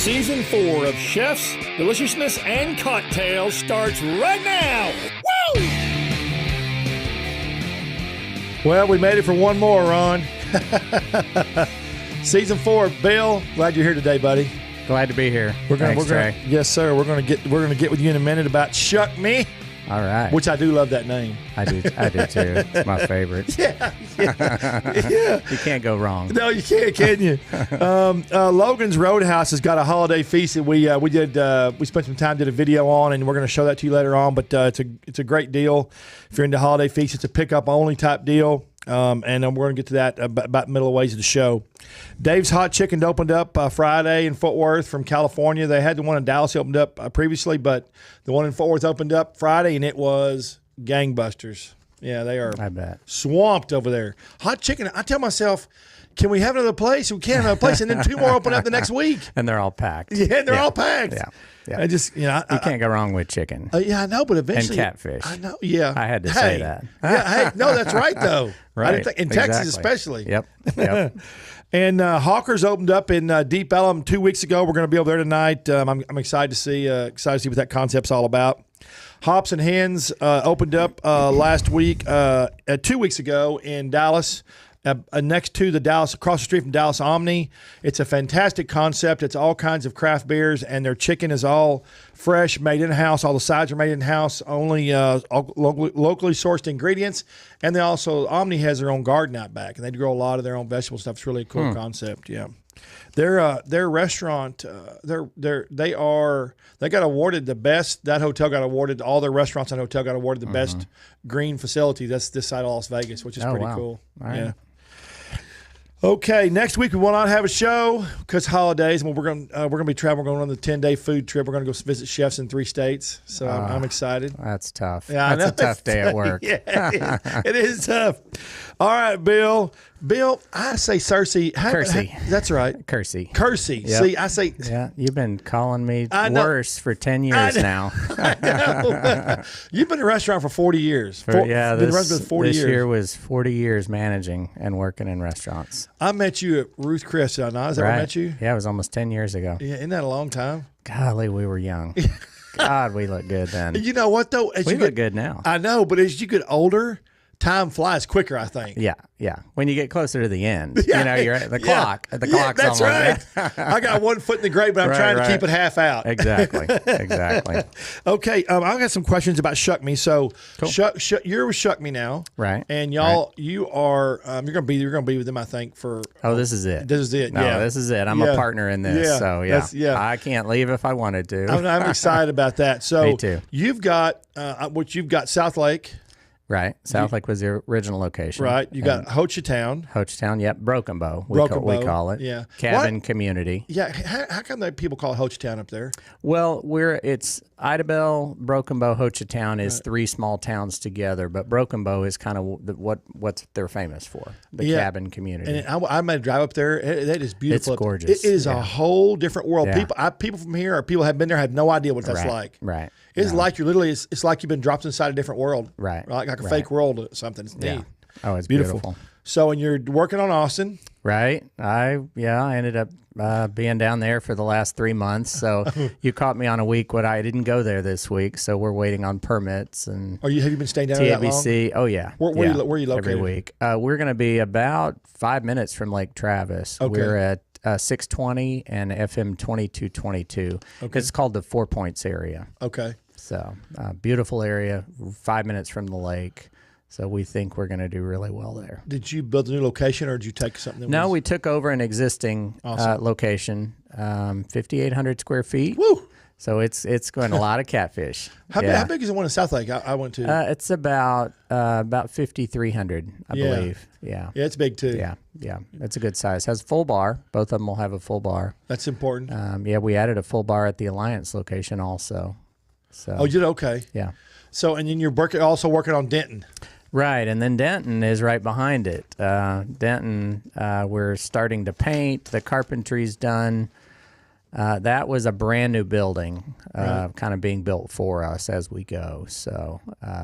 Season 4 of Chef's Deliciousness and Cocktails starts right now. Woo! Well, we made it for one more, Ron. Season 4, Bill. Glad you're here today, buddy. Glad to be here. Thanks, Trey. Yes, sir. We're gonna get with you in a minute about Shuck Me. All right. Which I do love that name. I do too. It's my favorite. Yeah. You can't go wrong. No, you can't, can you? Logan's Roadhouse has got a holiday feast that we spent some time, did a video on, and we're going to show that to you later on. But it's a great deal. If you're into holiday feast, it's a pickup only type deal. And then we're going to get to that about middle of ways of the show. Dave's Hot Chicken opened up Friday in Fort Worth from California. They had the one in Dallas opened up previously, but the one in Fort Worth opened up Friday, and it was gangbusters. Yeah, they are I bet. Swamped over there. Hot Chicken, I tell myself, can we have another place? We can't have another place. And then 2 more open up the next week. And they're all packed. Yeah, they're all packed. Yeah. I just, you can't go wrong with chicken. Yeah, I know, but eventually. And catfish. I know, yeah. I had to say that. Yeah, no, that's right, though. Right. I didn't think, in Texas especially. Yep. And Hawker's opened up in Deep Ellum 2 weeks ago. We're going to be over there tonight. I'm excited to see what that concept's all about. Hops and Hens opened up last week, 2 weeks ago in Dallas. Next to the Dallas, across the street from Dallas Omni. It's a fantastic concept. It's all kinds of craft beers, and their chicken is all fresh, made in-house. All the sides are made in-house, only locally sourced ingredients. And they also, Omni has their own garden out back, and they grow a lot of their own vegetable stuff. It's really a cool concept, yeah. Their restaurant, they got awarded the best. That hotel got awarded. All their restaurants and hotel got awarded the best green facility. That's this side of Las Vegas, which is pretty cool. All right. Yeah. Okay, next week we will not have a show because holidays, and we're gonna be traveling. We're going on the 10-day food trip. We're gonna go visit chefs in 3 states. So I'm excited. That's tough. Yeah, that's a tough day at work. Yeah, it is tough. All right, Bill. I say Cersei. Curci. That's right. Curci. Curci. Yep. See, I say. Yeah, you've been calling me worse for 10 years now. I know. You've been in a restaurant for 40 years. This 40 years. year was 40 years managing and working in restaurants. I met you at Ruth Chris. Is that where I met you? Yeah, it was almost 10 years ago. Yeah, isn't that a long time? Golly, we were young. God, we look good then. You know what, though? We look good now. I know, but as you get older, time flies quicker, I think. Yeah. When you get closer to the end, you're at the clock. The clock's that's almost right. I got 1 foot in the grave, but I'm trying to keep it half out. Exactly. Okay, I got some questions about Shuck Me. So, cool. You're with Shuck Me now, right? And y'all, you are you're gonna be with them, I think. This is it. This is it. No, this is it. I'm a partner in this. Yeah. So I can't leave if I wanted to. I'm excited about that. So Me too. You've got you've got South Lake. Right. South Lake was the original location. Right. You got Ho Chi Town. Yep. Broken Bow. We call it. Yeah. Cabin community. Yeah. How come people call it Ho Chi Town up there? Well, it's Idabel, Broken Bow, Ho Chi Town is 3 small towns together, but Broken Bow is kind of what they're famous for, the cabin community. And I made a drive up there. That is beautiful. It's gorgeous. It is a whole different world. Yeah. People from here or people have been there have no idea what that's like. Right. It's like it's like you've been dropped inside a different world. Right. Like a fake world or something. It's neat. Oh, it's beautiful. So, and you're working on Austin. Right. I ended up being down there for the last 3 months. So you caught me on a week when I didn't go there this week. So we're waiting on permits and. Have you been staying down there that long? TABC. Oh yeah. Where are you located? Every week. We're going to be about 5 minutes from Lake Travis. Okay. We're at 620 and FM 2222. Okay. It's called the 4 Points area. Okay. So beautiful area, 5 minutes from the lake. So we think we're going to do really well there. Did you build a new location or did you take something? No, we took over an existing location, 5,800 square feet. Woo! So it's going a lot of How big is the one in South Lake I went to? It's about 5,300, I believe. Yeah. Yeah, it's big too. Yeah. It's a good size. Has a full bar. Both of them will have a full bar. That's important. We added a full bar at the Alliance location also. So. Oh, you did? Okay. Yeah. So, and then you're also working on Denton. Right, and then Denton is right behind it. Denton, we're starting to paint. The carpentry's done. That was a brand new building, kind of being built for us as we go. So,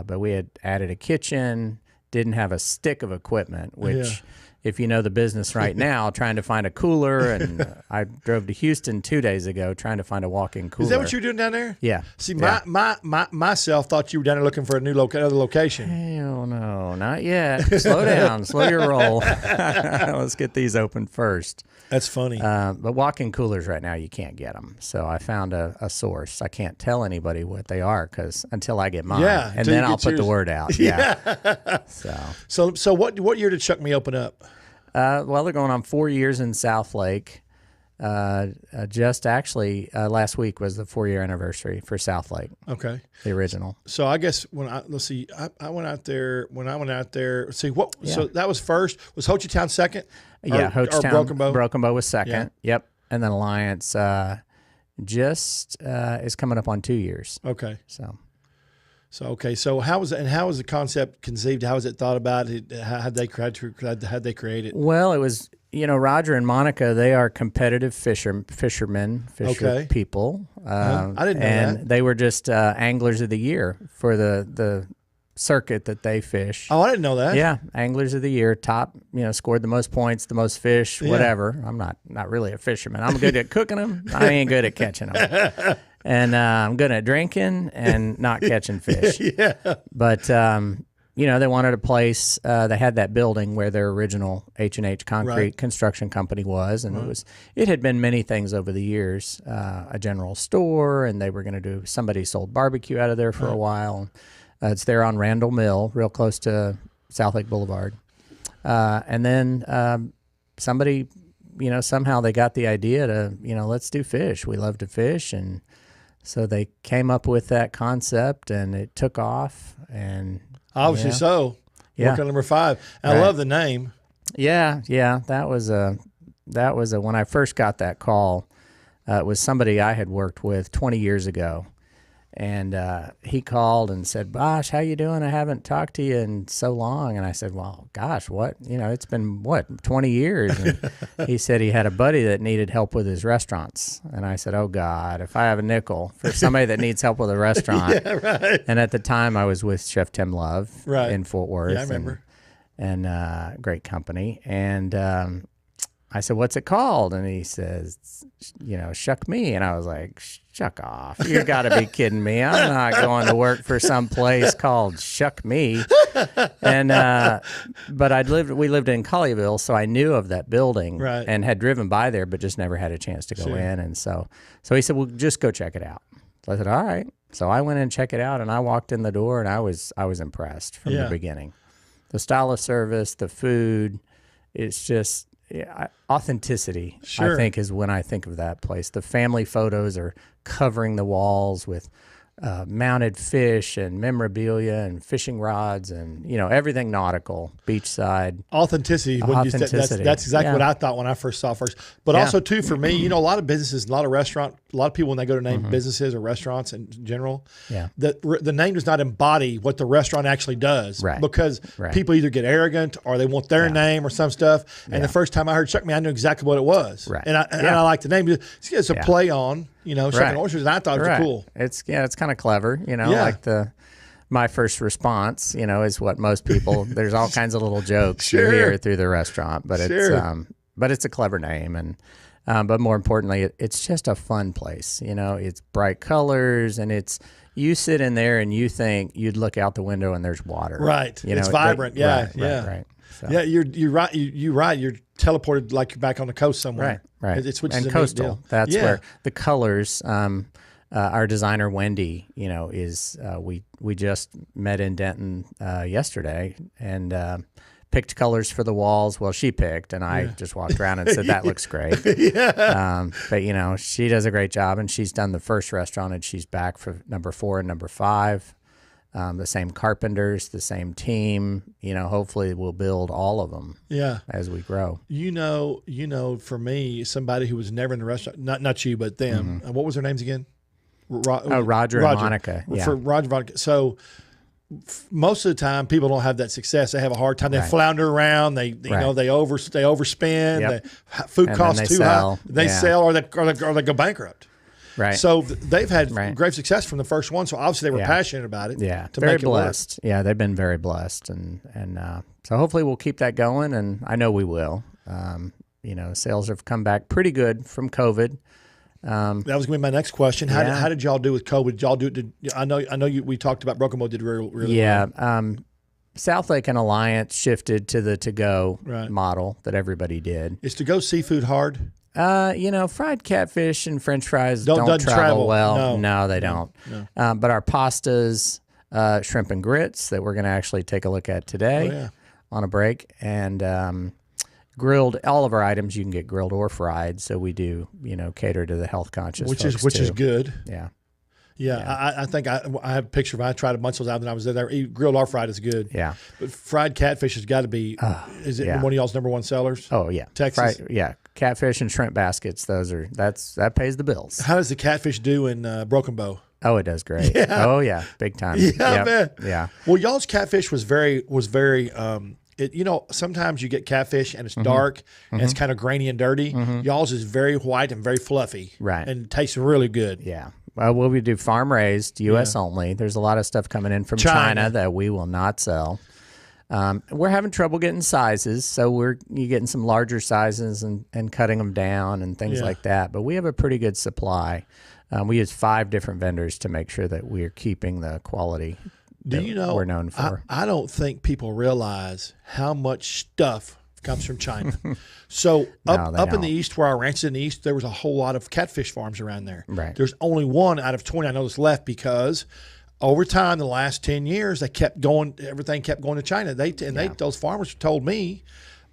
but we had added a kitchen, didn't have a stick of equipment, which if you know the business right now, trying to find a cooler. And I drove to Houston 2 days ago trying to find a walk-in cooler. Is that what you're doing down there? Yeah. See, myself thought you were down there looking for a new other location. Hell no, not yet. Slow down, slow your roll. Let's get these open first. That's funny. But walk-in coolers right now, you can't get them. So I found a source. I can't tell anybody what they are until I get mine. Yeah, and then I'll put the word out. Yeah. So what year did Shuck Me open up? Well, they're going on 4 years in South Lake. Just actually last week was the 4-year anniversary for South Lake. Okay, the original. So I guess I went out there. When I went out there, see what? Yeah. So that was first. Was Ho Chi Town second? Yeah, Ho Chi Town. Broken Bow was second. Yeah. Yep, and then Alliance just is coming up on 2 years. Okay. So how was the concept conceived? How was it thought about? How'd they create it? Well, it was, Roger and Monica, they are competitive fisher people. I didn't know and that. They were just anglers of the year for the circuit that they fish. Oh, I didn't know that. Yeah, anglers of the year, top, scored the most points, the most fish, whatever. I'm not really a fisherman. I'm good at cooking them. I ain't good at catching them. And I'm good at drinking and not catching fish. Yeah. But, they wanted a place. They had that building where their original H&H Concrete construction company was. And it had been many things over the years, a general store, and they were going to do, somebody sold barbecue out of there for a while. It's there on Randall Mill, real close to South Lake Boulevard. And then somebody, somehow they got the idea to, let's do fish. We love to fish. And so they came up with that concept, and it took off. And obviously so. Yeah. Work on number 5. I love the name. Yeah. That was when I first got that call, it was somebody I had worked with 20 years ago. And he called and said, "Bosh, how you doing? I haven't talked to you in so long." And I said, "Well, gosh, what? It's been, 20 years?" And he said he had a buddy that needed help with his restaurants. And I said, "Oh, God, if I have a nickel for somebody that needs help with a restaurant." Yeah, right. And at the time, I was with Chef Tim Love in Fort Worth. Yeah, I remember. And great company. And I said, "What's it called?" And he says, "Shuck Me." And I was like, "Shuck off. You got to be kidding me. I'm not going to work for some place called Shuck Me." And but we lived in Colleyville, so I knew of that building and had driven by there, but just never had a chance to go in. And so he said, "Well, just go check it out." So I said, "All right." So I went in and checked it out, and I walked in the door, and I was impressed from the beginning. The style of service, the food, it's just authenticity. I think is when I think of that place. The family photos are covering the walls with mounted fish and memorabilia and fishing rods and everything nautical, beachside. Authenticity. That's exactly what I thought when I first saw it. But also too, for me, a lot of businesses, a lot of people when they go to name businesses or restaurants in general, the name does not embody what the restaurant actually does. Right. Because people either get arrogant or they want their name or some stuff. And the first time I heard Shuck Me, I knew exactly what it was. Right. And I like the name. It's a play on, Shucking Oysters, and I thought it was cool. It's kind of clever, like my first response, is what most people. There's all kinds of little jokes you hear through the restaurant, but it's a clever name, and but more importantly, it's just a fun place. It's bright colors, and you sit in there and you think you'd look out the window and there's water. Right. It's vibrant. Right. So. Yeah, you're right. You're right. You're teleported like you're back on the coast somewhere. Right. Which is and a coastal. neat deal. That's where the colors. Our designer Wendy, is we just met in Denton yesterday and picked colors for the walls. Well, she picked, and I just walked around and said that looks great. But she does a great job, and she's done the first restaurant, and she's back for number 4 and number 5. The same carpenters, the same team. Hopefully we'll build all of them. As we grow. For me, somebody who was never in the restaurant, not you, but them. What was their names again? Roger and Monica. Yeah. For Roger and Monica. So most of the time, people don't have that success. They have a hard time. They flounder around. They overspend. Yep. Food costs too high. They sell or they go bankrupt. Right. So they've had great success from the first one. So obviously they were passionate about it. Yeah, to very make it blessed. Yeah, they've been very blessed, and so hopefully we'll keep that going, and I know we will. Sales have come back pretty good from COVID. That was going to be my next question. How did y'all do with COVID? Did y'all do? I know we talked about Broken Bow did really well. Yeah. South Lake and Alliance shifted to the to-go model that everybody did. Is to-go seafood hard? Fried catfish and French fries don't travel well. No, they don't. No. But our pastas, shrimp and grits that we're going to actually take a look at today on a break, and grilled. All of our items you can get grilled or fried. So we do, cater to the health conscious, which is good. Yeah. Yeah, I think I have a picture of it. I tried a bunch of those out when I was there. Grilled or fried is good. Yeah. But fried catfish has got to be, is it one of y'all's number one sellers? Oh, yeah. Texas? Catfish and shrimp baskets, that pays the bills. How does the catfish do in Broken Bow? Oh, it does great. Yeah. Oh, yeah. Big time. Yeah, man. Yeah. Well, y'all's catfish was very sometimes you get catfish and it's dark and it's kind of grainy and dirty. Y'all's is very white and very fluffy. Right. And tastes really good. Yeah. Well, we do farm raised, U.S. only. There's a lot of stuff coming in from China that we will not sell. We're having trouble getting sizes, so you're getting some larger sizes and cutting them down and things like that. But we have a pretty good supply. We use 5 different vendors to make sure that we're keeping the quality we're known for. I don't think people realize how much stuff comes from China. So up in the east, where our ranch is in the east, there was a whole lot of catfish farms around there. Right. There's only one out of 20 I know that's left because over time, the last 10 years, everything kept going to China. Those farmers told me,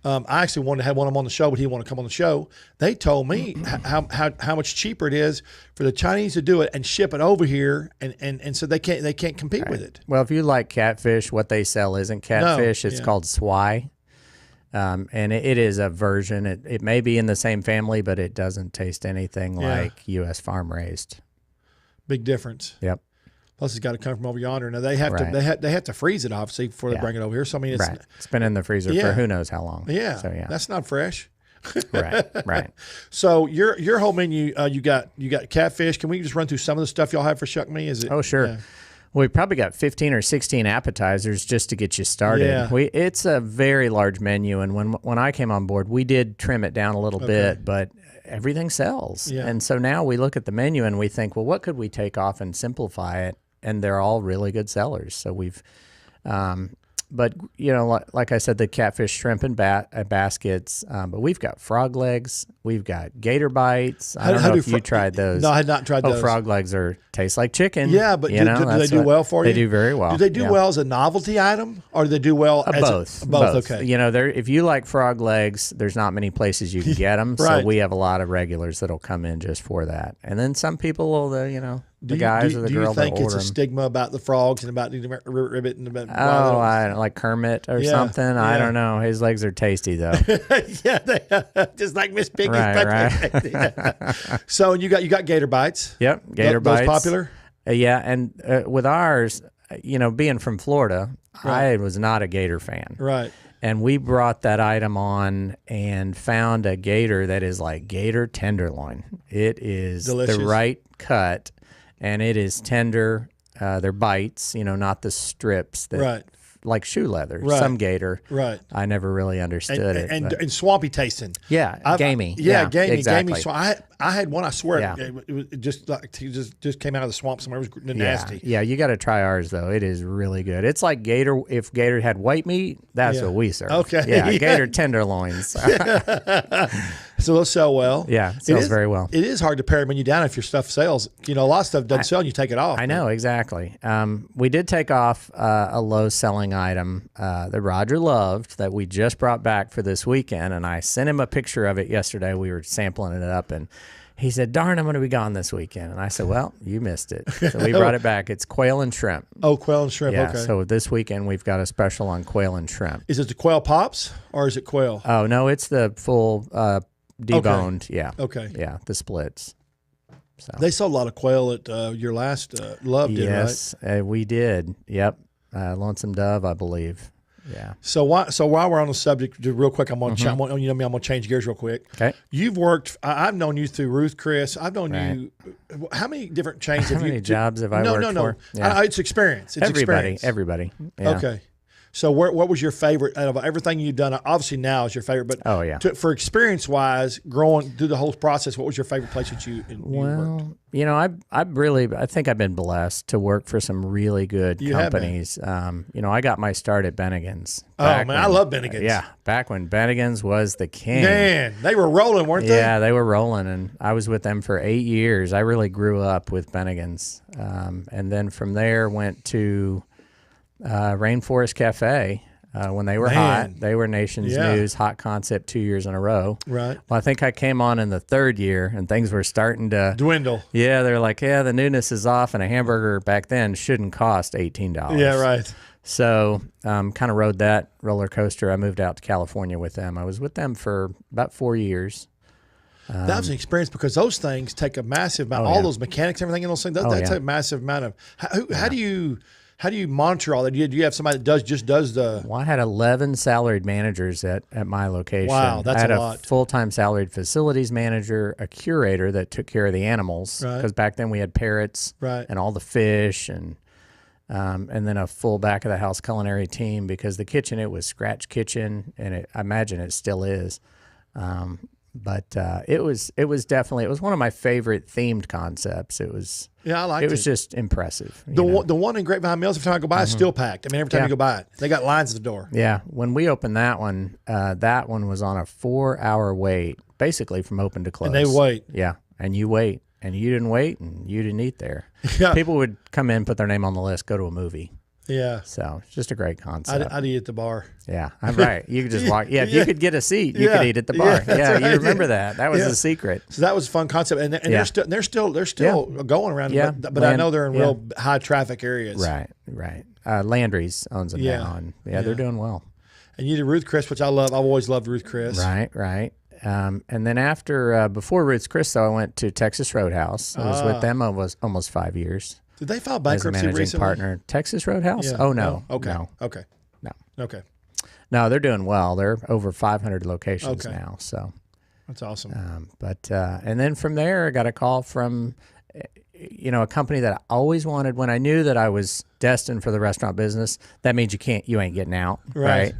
I actually wanted to have one of them on the show, but he didn't want to come on the show. They told me how much cheaper it is for the Chinese to do it and ship it over here, and so they can't compete with it. Well, if you like catfish, what they sell isn't catfish. It's called swai. And it is a version. It may be in the same family, but it doesn't taste anything like U.S. farm raised. Big difference. Yep. Plus, it's got to come from over yonder. Now they have to freeze it obviously before they bring it over here. So I mean, it's been in the freezer for who knows how long. Yeah. So that's not fresh. Right. So your whole menu, you got catfish. Can we just run through some of the stuff y'all have for Shuck Me? Is it? Oh, sure. Yeah. Well, we probably got 15 or 16 appetizers just to get you started. Yeah. It's a very large menu, and when I came on board, we did trim it down a little bit, but everything sells. Yeah. And so now we look at the menu and we think, well, what could we take off and simplify it? And they're all really good sellers. So we've, but like I said, the catfish, shrimp, and baskets. But we've got frog legs. We've got gator bites. I don't know if you tried those. No, I had not tried those. Frog legs taste like chicken. Yeah, but do they do well for you? They do very well. Do they do well as a novelty item, or do they do well as both? Both. Okay. If you like frog legs, there's not many places you can get them. Right. So we have a lot of regulars that'll come in just for that. And then some people will, the guys or the girl that order them. Do you think it's a stigma about the frogs and about the ribbit and about? I don't like Kermit or something. Yeah. I don't know. His legs are tasty though. Just like Miss Piggy's. Right. So you got gator bites. Yep, gator bites. Those popular. Yeah, and with ours, being from Florida, I was not a gator fan. Right. And we brought that item on and found a gator that is like gator tenderloin. It is delicious. The right cut, and it is tender. They're bites, not the strips that like shoe leather. Right. Some gator. Right. I never really understood it. And swampy tasting. Yeah, gamey. Gamey. Exactly. Gamey. So I had one, I swear, it just like just came out of the swamp somewhere. It was nasty. Yeah, you got to try ours though. It is really good. It's like gator. If gator had white meat, that's what we serve. Okay. Yeah, gator tenderloins. So they'll sell well. Yeah, it sells very well. It is hard to pare a menu down if your stuff sells. A lot of stuff doesn't sell and you take it off. I know, exactly. We did take off a low-selling item that Roger loved that we just brought back for this weekend, and I sent him a picture of it yesterday. We were sampling it up, and he said, darn, I'm going to be gone this weekend. And I said, well, you missed it. So we brought it back. It's quail and shrimp. Oh, quail and shrimp, yeah, okay. So this weekend we've got a special on quail and shrimp. Is it the quail pops or is it quail? Oh, no, it's the full deboned. Okay. Yeah. Okay. Yeah, the splits. So. They sold a lot of quail at your last Love did, right? Yes, we did. Yep. Lonesome Dove, I believe. Yeah. So while we're on the subject, just real quick, I'm gonna you know me, I'm gonna change gears real quick. Okay. You've worked. I've known you through Ruth Chris. I've known you. How many different chains have you? How many jobs have I worked for? Yeah. It's experience. It's experience. Everybody. Yeah. Okay. So what was your favorite out of everything you've done? Obviously now is your favorite, but for experience wise, growing through the whole process, what was your favorite place that you worked? You know, I think I've been blessed to work for some really good companies. You know, I got my start at Bennigan's. I love Bennigan's. Yeah, back when Bennigan's was the king. Man, they were rolling, weren't they? Yeah, they were rolling, and I was with them for 8 years. I really grew up with Bennigan's, and then from there went to Rainforest Cafe. When they were hot, they were Nation's News hot concept 2 years in a row. Right. Well, I think I came on in the third year, and things were starting to dwindle. Yeah, they're like, the newness is off, and a hamburger back then shouldn't cost $18. Yeah, right. So, kind of rode that roller coaster. I moved out to California with them. I was with them for about 4 years. That was an experience because those things take a massive amount. All those mechanics, everything in those things. That's a massive amount of. How do you monitor all that? Do you have somebody that does the? Well, I had 11 salaried managers at my location. Wow, that's a lot. I had a full-time salaried facilities manager, a curator that took care of the animals because back then we had parrots and all the fish, and then a full back of the house culinary team because the kitchen, it was scratch kitchen, and I imagine it still is. But it was one of my favorite themed concepts. It was it was just impressive. The one in Grapevine Mills, every time I go by, it's still packed. I mean, every time you go by it, they got lines at the door. Yeah, when we opened that one was on a 4-hour wait, basically from open to close. And they wait. Yeah, and you wait, and you didn't wait, and you didn't eat there. Yeah. People would come in, put their name on the list, go to a movie. Yeah. So it's just a great concept. I'd eat at the bar. Yeah, I'm right. You could just walk. Yeah, if you could get a seat, you could eat at the bar. Yeah, right. You remember that. That was the secret. So that was a fun concept. And they're still going around. Yeah. But I know they're in real high traffic areas. Right. Landry's owns them now. And they're doing well. And you did Ruth Chris, which I love. I've always loved Ruth Chris. Right. And then before Ruth Chris, though, I went to Texas Roadhouse. I was with them almost 5 years. Did they file bankruptcy as a managing recently? partner. Texas Roadhouse? Yeah. Oh, no. Okay. No. Okay. No. Okay. No, they're doing well. They're over 500 locations now. So that's awesome. And then from there, I got a call from, a company that I always wanted. When I knew that I was destined for the restaurant business, that means you ain't getting out. Right.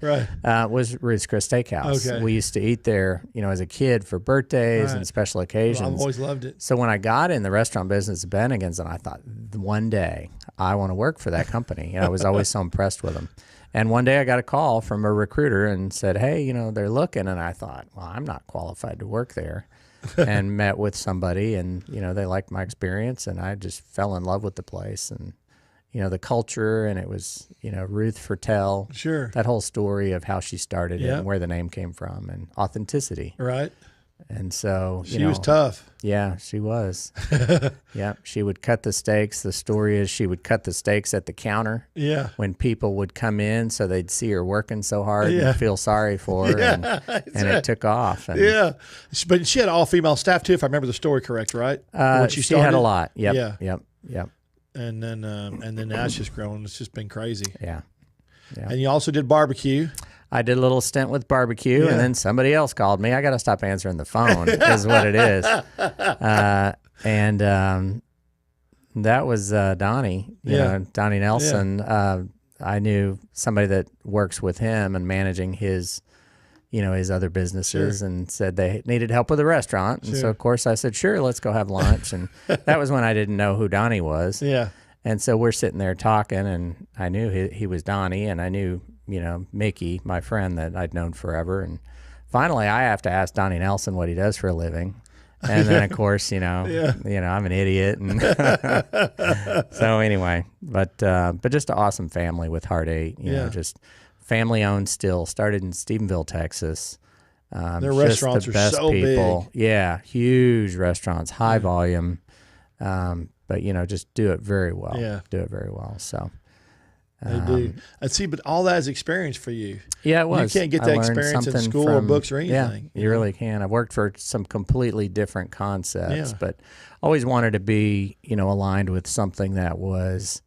Was Ruth's Chris Steakhouse. Okay. We used to eat there, as a kid for birthdays and special occasions. Well, I've always loved it. So when I got in the restaurant business at Bennigan's, and I thought, one day I want to work for that company. I was always so impressed with them. And one day I got a call from a recruiter and said, hey, they're looking. And I thought, well, I'm not qualified to work there. And met with somebody, and they liked my experience, and I just fell in love with the place, and the culture, and it was Ruth Fertel, that whole story of how she started it and where the name came from, and authenticity, right. And so she was tough. Yeah, she was. Yeah, she would cut the steaks. The story is she would cut the steaks at the counter. Yeah, when people would come in, so they'd see her working so hard and feel sorry for her, and it took off. And, but she had all female staff too, if I remember the story correct, right? When she had a lot. Yep. And then now it's just growing. It's just been crazy. Yeah. And you also did barbecue. I did a little stint with barbecue, and then somebody else called me. I got to stop answering the phone, is what it is. And that was Donnie, Donnie Nelson. Yeah. I knew somebody that works with him and managing his, his other businesses, and said they needed help with a restaurant. And so, of course, I said, sure, let's go have lunch. And that was when I didn't know who Donnie was. Yeah. And so we're sitting there talking, and I knew he was Donnie, and I knew, Mickey, my friend that I'd known forever. And finally, I have to ask Donnie Nelson what he does for a living. And then, of course, I'm an idiot. And so anyway, but just an awesome family with Heart 8, just family owned still, started in Stephenville, Texas. Their restaurants are so big. Yeah, huge restaurants, high volume. But, just do it very well. Yeah. Do it very well. So. They do. And see, but all that is experience for you. Yeah, it was. You can't get that experience in school or books or anything. Yeah, you really can. I've worked for some completely different concepts, but always wanted to be, aligned with something that was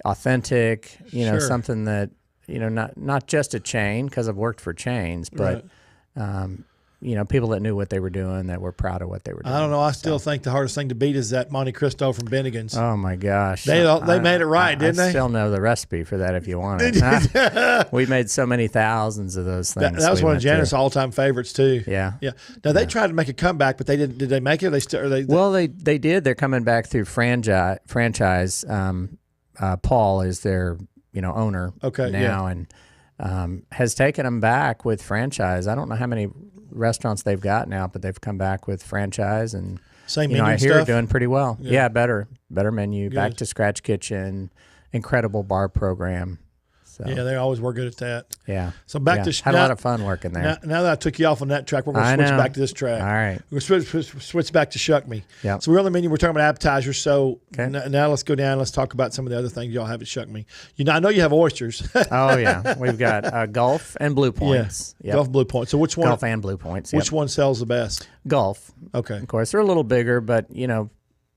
authentic, something that not just a chain, because I've worked for chains, but people that knew what they were doing, that were proud of what they were doing. I don't know. I still think the hardest thing to beat is that Monte Cristo from Bennigan's. Oh my gosh, they made it right, didn't they? I still know the recipe for that if you want it. We made so many thousands of those things. That was one of Janice's all-time favorites too. Yeah. Now they tried to make a comeback, but they didn't. Did they make it? Well, they did. They're coming back through franchise. Paul is their owner now, and has taken them back with franchise. I don't know how many restaurants they've got now, but they've come back with franchise, and same menu I hear stuff? doing pretty well. Yeah, better menu, good. Back to scratch kitchen, incredible bar program. So, yeah, they always were good at that. Yeah. So back to had a lot of fun working there. Now that I took you off on that track, we're going to switch back to this track. All right. We're going to switch back to Shuck Me. Yeah. So we're on the menu. We're talking about appetizers. So now let's go down. Let's talk about some of the other things y'all have at Shuck Me. I know you have oysters. Oh yeah, we've got Gulf and Blue Points. Yeah. Yep. Gulf, Blue Points. So which one? Gulf and Blue Points. Which one sells the best? Gulf. Okay. Of course, they're a little bigger, but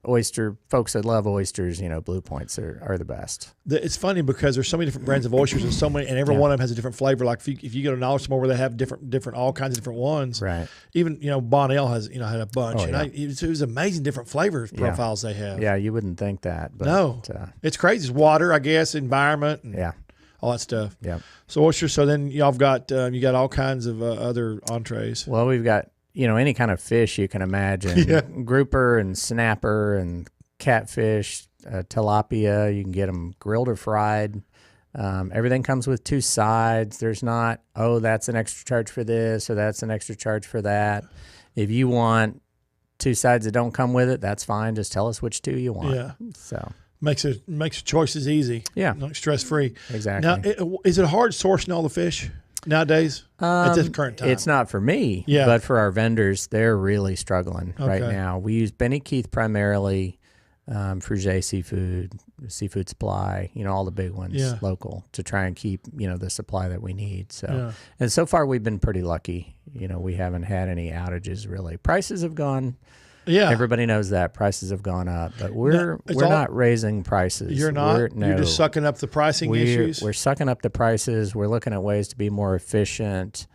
oyster folks that love oysters, Blue Points are the best. It's funny because there's so many different brands of oysters, and every one of them has a different flavor. Like if you go to an oyster store where they have different all kinds of different ones. Right. Even Bonnell has had a bunch, Oh, yeah. it was amazing different flavor profiles they have. Yeah, you wouldn't think that, but no, it's crazy. It's water, I guess, environment, and all that stuff. Yeah. So oysters. So then y'all have got you got all kinds of other entrees. Well, we've got any kind of fish you can imagine, grouper and snapper and catfish, tilapia. You can get them grilled or fried. Everything comes with 2 sides. There's not, that's an extra charge for this or that's an extra charge for that. If you want 2 sides that don't come with it, that's fine. Just tell us which 2 you want. Yeah. So makes choices easy. Yeah. Stress free. Exactly. Now, is it hard sourcing all the fish nouadays at this current time? It's not for me, but for our vendors, they're really struggling right now. We use Benny Keith primarily, Fruget Seafood Supply, all the big ones local to try and keep, the supply that we need. So, and so far we've been pretty lucky. We haven't had any outages really. Prices have gone. Yeah, everybody knows that prices have gone up, but we're not raising prices. You're not. You're just sucking up the pricing issues. We're sucking up the prices. We're looking at ways to be more efficient.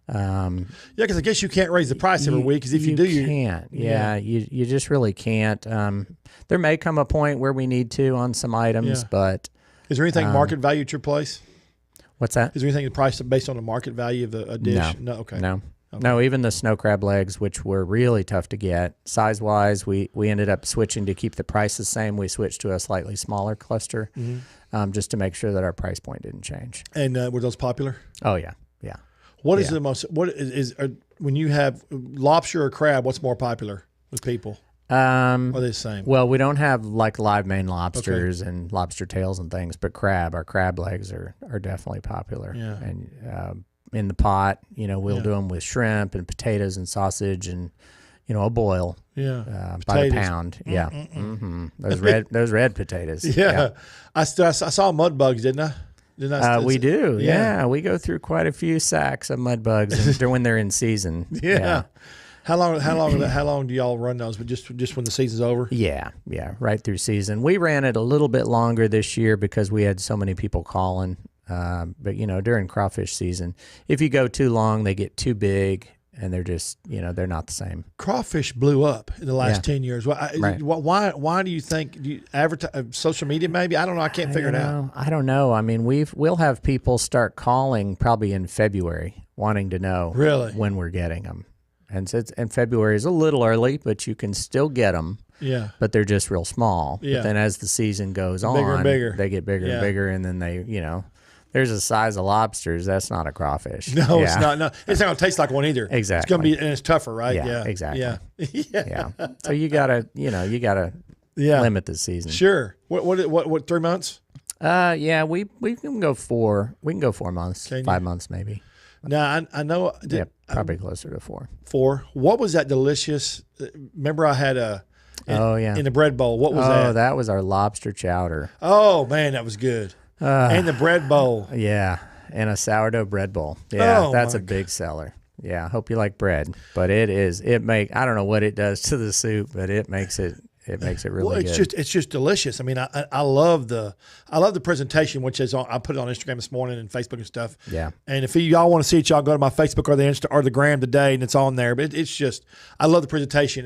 Because I guess you can't raise the price every week. Because if you do, you can't. Yeah, you just really can't. There may come a point where we need to on some items, but is there anything market value at your place? What's that? Is there anything priced based on the market value of a dish? No. Okay. No. Okay. No, even the snow crab legs, which were really tough to get, size-wise, we ended up switching to keep the price the same. We switched to a slightly smaller cluster just to make sure that our price point didn't change. And were those popular? Oh, yeah. Yeah. What is when you have lobster or crab, what's more popular with people? Are they the same? Well, we don't have like live Maine lobsters and lobster tails and things, but our crab legs are definitely popular. Yeah. And in the pot, we'll do them with shrimp and potatoes and sausage and, a boil. Yeah. By the pound. Yeah. Those red potatoes. Yeah. I saw mud bugs, didn't I? We do. Yeah. We go through quite a few sacks of mud bugs when they're in season. Yeah. How long do y'all run those? But just when the season's over? Yeah. Right through season. We ran it a little bit longer this year because we had so many people calling. But during crawfish season, if you go too long, they get too big and they're just, they're not the same. Crawfish blew up in the last 10 years. Why do you think? Do you advertise social media? Maybe I don't know. I can't figure it out. I don't know. I mean, we'll have people start calling probably in February, wanting to know when we're getting them. And February is a little early, but you can still get them. Yeah. But they're just real small. Yeah. But then as the season goes on, they get bigger and bigger, and then they, there's a size of lobsters. That's not a crawfish. No, it's not. No, it's not going to taste like one either. Exactly. It's going to be, and it's tougher, right? Yeah. Exactly. Yeah. So you gotta limit the season. Sure. What 3 months? Yeah, we can go 4. We can go 4 months, 5 months maybe. Now I know. Probably closer to 4. 4. What was that delicious? Remember, I had in the bread bowl. What was that? Oh, that was our lobster chowder. Oh man, that was good. And the bread bowl. Yeah, and a sourdough bread bowl. Yeah, that's a big seller. Yeah, I hope you like bread. But I don't know what it does to the soup, but it makes it makes it really good. It's just delicious. I mean, I love the presentation, which is I put it on Instagram this morning and Facebook and stuff. Yeah. And if y'all want to see it, y'all go to my Facebook or the Insta or the Gram today, and it's on there. But it's just I love the presentation,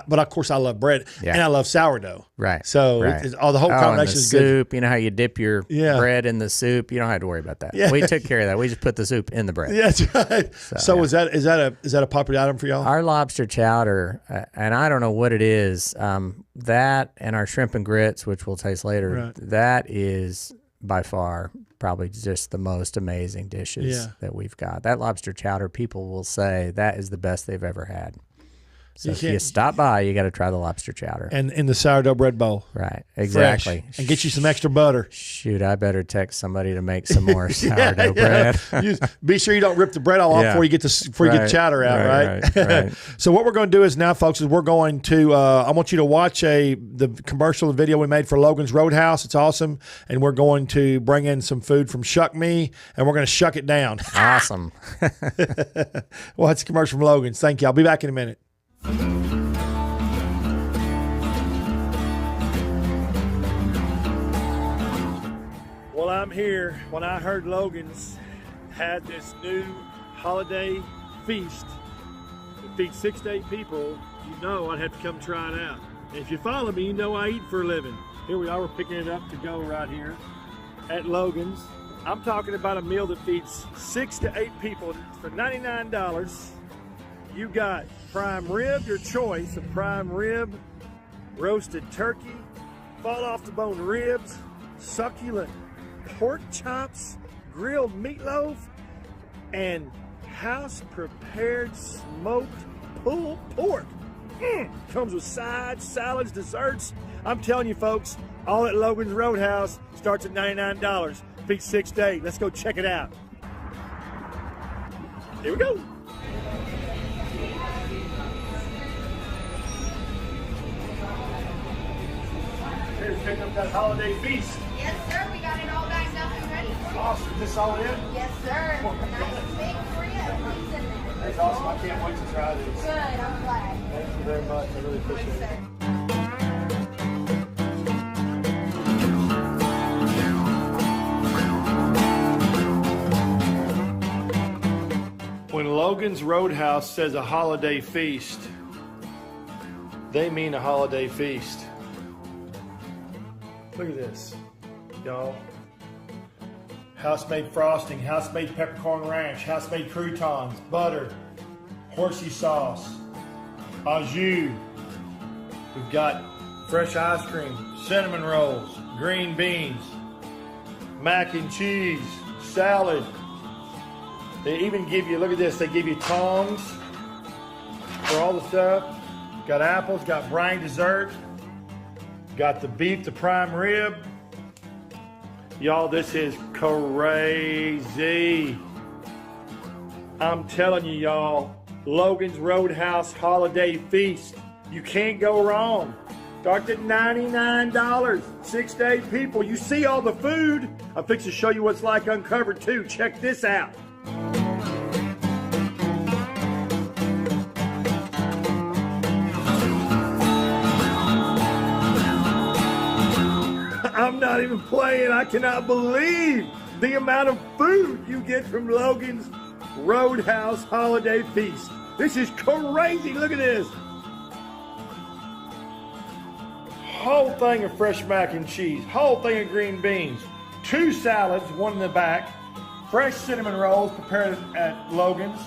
but of course I love bread and I love sourdough. Right. So right. The whole combination is good. Soup, you know how you dip your bread in the soup? You don't have to worry about that. Yeah. We took care of that. We just put the soup in the bread. Yeah, that's right. So is that a popular item for y'all? Our lobster chowder, and I don't know what it is, that and our shrimp and grits, which we'll taste later, that is by far probably just the most amazing dishes that we've got. That lobster chowder, people will say that is the best they've ever had. So if you stop by, you got to try the lobster chowder. And in the sourdough bread bowl. Right, exactly. Fresh. And get you some extra butter. Shoot, I better text somebody to make some more sourdough bread. Be sure you don't rip the bread all off before you get the chowder out, right? So what we're going to do is now, folks, is we're going to, I want you to watch the commercial, the video we made for Logan's Roadhouse. It's awesome. And we're going to bring in some food from Shuck Me, and we're going to shuck it down. Awesome. Well, it's a commercial from Logan's. Thank you. I'll be back in a minute. Well, I'm here. When I heard Logan's had this new holiday feast that feeds 6 to 8 people, you know I'd have to come try it out. And if you follow me, you know I eat for a living. Here we are, we're picking it up to go right here at Logan's. I'm talking about a meal that feeds 6 to 8 people for $99. You got prime rib, your choice of prime rib, roasted turkey, fall off the bone ribs, succulent pork chops, grilled meatloaf, and house prepared smoked pulled pork. Comes with sides, salads, desserts. I'm telling you, folks, all at Logan's Roadhouse starts at $99. Feeds 6 to 8. Let's go check it out. Here we go. Here's picking up that holiday feast. Yes, sir. We got it all backed up and ready for you. Awesome. Is this all in? Yes, sir. Nice big for you. Everything's in there. That's awesome. I can't wait to try this. Good. I'm glad. Thank you very much. I really appreciate it. When Logan's Roadhouse says a holiday feast, they mean a holiday feast. Look at this, y'all. House-made frosting, house-made peppercorn ranch, house-made croutons, butter, horsey sauce, au jus. We've got fresh ice cream, cinnamon rolls, green beans, mac and cheese, salad. They even give you, look at this, they give you tongs for all the stuff. Got apples, got brine dessert, got the beef, the prime rib. Y'all, this is crazy. I'm telling you, y'all, Logan's Roadhouse Holiday Feast. You can't go wrong. Starts at $99, 6 to 8 people. You see all the food. I'm fixing to show you what's like uncovered too. Check this out. I'm not even playing. I cannot believe the amount of food you get from Logan's Roadhouse Holiday Feast. This is crazy. Look at this. Whole thing of fresh mac and cheese. Whole thing of green beans. 2 salads, one in the back. Fresh cinnamon rolls prepared at Logan's.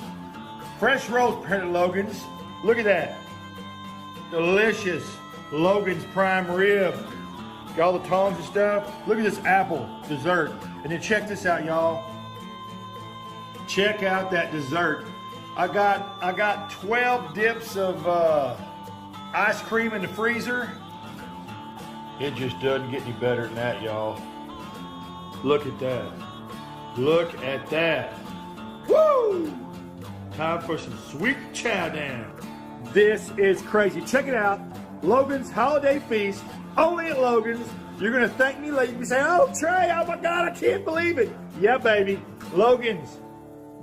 Fresh rolls prepared at Logan's. Look at that. Delicious Logan's prime rib. Got all the tongs and stuff. Look at this apple dessert. And then check this out, y'all. Check out that dessert. I got 12 dips of ice cream in the freezer. It just doesn't get any better than that, y'all. Look at that. Look at that. Woo! Time for some sweet chow down. This is crazy. Check it out. Logan's Holiday Feast. Only at Logan's. You're going to thank me later. You'll be saying, oh, Trey, oh my God, I can't believe it. Yeah, baby. Logan's.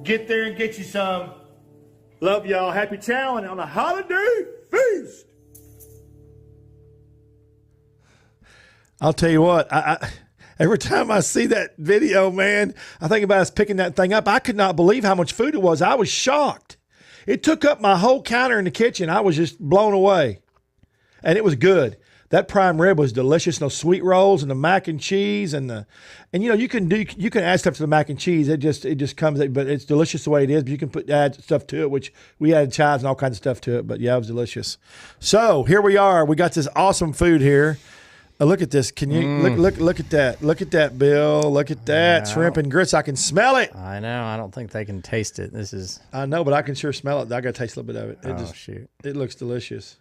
Get there and get you some. Love y'all. Happy chowing on a holiday feast. I'll tell you what, every time I see that video, man, I think about us picking that thing up. I could not believe how much food it was. I was shocked. It took up my whole counter in the kitchen. I was just blown away. And it was good. That prime rib was delicious. And those sweet rolls and the mac and cheese and you can add stuff to the mac and cheese. It just comes, but it's delicious the way it is. But you can add stuff to it, which we added chives and all kinds of stuff to it. But yeah, it was delicious. So here we are. We got this awesome food here. Look at this. Can you look at that? Look at that, Bill. Look at that shrimp and grits. I can smell it. I know. I don't think they can taste it. I know, but I can sure smell it. I got to taste a little bit of it. Shoot. It looks delicious.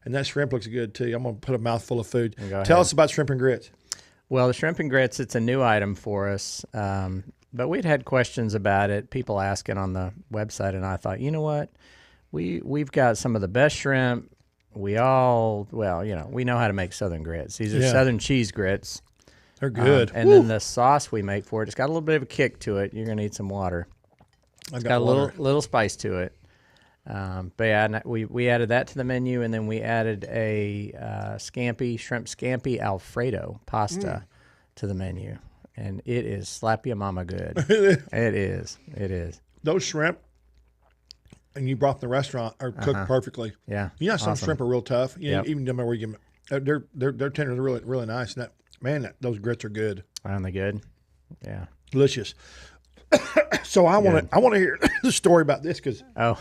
And that shrimp looks good, too. I'm going to put a mouthful of food. Tell us about shrimp and grits. Well, the shrimp and grits, it's a new item for us. But we'd had questions about it, people asking on the website, and I thought, you know what? We've got some of the best shrimp. We know how to make Southern grits. These are Southern cheese grits. They're good. And then the sauce we make for it, it's got a little bit of a kick to it. You're going to need some water. It's got a little spice to it. But yeah, we added that to the menu, and then we added a shrimp scampi Alfredo pasta to the menu, and it is slap your mama good. It is. Those shrimp, and you brought them in the restaurant, are cooked perfectly. Yeah, you know some awesome. shrimp are real tough. Even no matter where you get them, they're tender, they're really really nice. And those grits are good. Aren't they good? Yeah, delicious. So I want to hear the story about this because no,